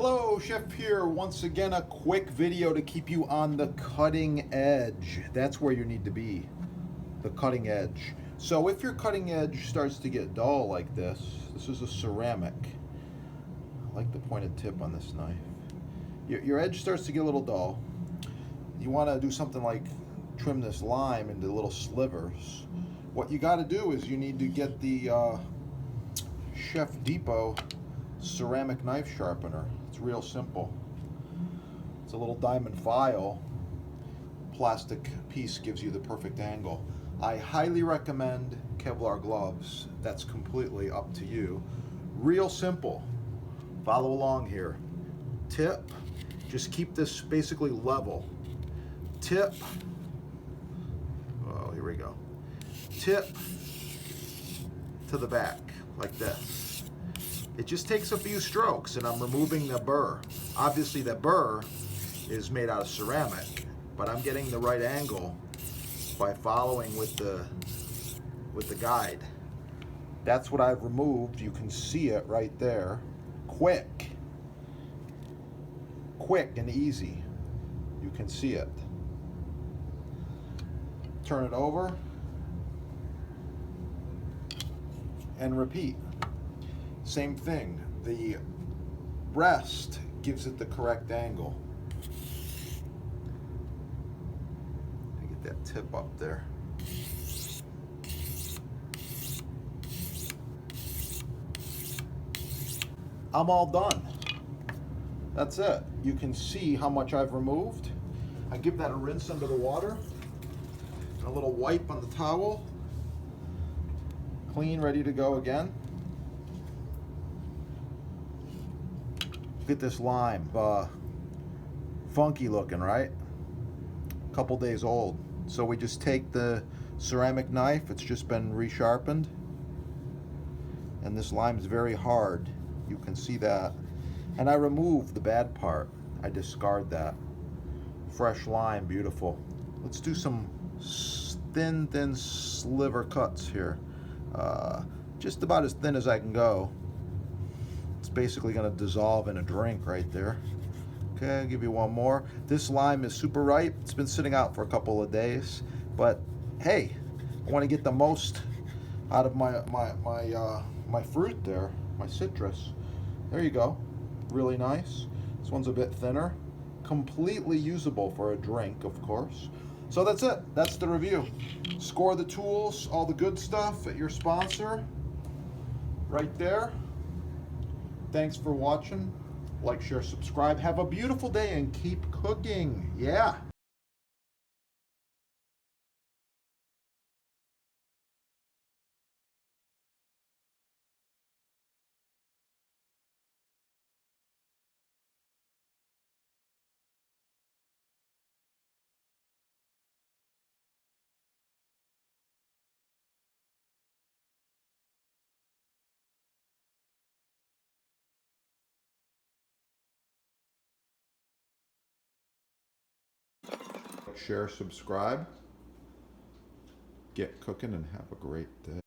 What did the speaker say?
Hello, Chef here. Once again, a quick video to keep you on the cutting edge. That's where you need to be, the cutting edge. So if your cutting edge starts to get dull like this is a ceramic. I like the pointed tip on this knife. Your edge starts to get a little dull. You want to do something like trim this lime into little slivers. What you got to do is you need to get the Chef Depot ceramic knife sharpener. It's real simple. It's a little diamond file. Plastic piece gives you the perfect angle. I highly recommend Kevlar gloves. That's completely up to you. Real simple. Follow along here. Tip. Just keep this basically level. Tip. Oh, here we go. Tip to the back like this. It just takes a few strokes and I'm removing the burr. Obviously the burr is made out of ceramic, but I'm getting the right angle by following with the guide. That's what I've removed. You can see it right there. Quick and easy. You can see it. Turn it over and repeat. Same thing, the rest gives it the correct angle. Get that tip up there. I'm all done. That's it. You can see how much I've removed. I give that a rinse under the water, and a little wipe on the towel. Clean, ready to go again. Look at this lime, funky looking, right? A couple days old. So we just take the ceramic knife, it's just been resharpened, and this lime is very hard. You can see that. And I remove the bad part. I discard that. Fresh lime, beautiful. Let's do some thin sliver cuts here. Just about as thin as I can go. It's basically going to dissolve in a drink right there. Okay, I'll give you one more. This lime is super ripe. It's been sitting out for a couple of days, but hey, I want to get the most out of my fruit there, my citrus. There you go. Really nice. This one's a bit thinner. Completely usable for a drink, of course. So that's it. That's the review. Score the tools, all the good stuff at your sponsor right there. Thanks for watching. Like, share, subscribe. Have a beautiful day and keep cooking. Yeah. Share, subscribe. Get cooking and have a great day.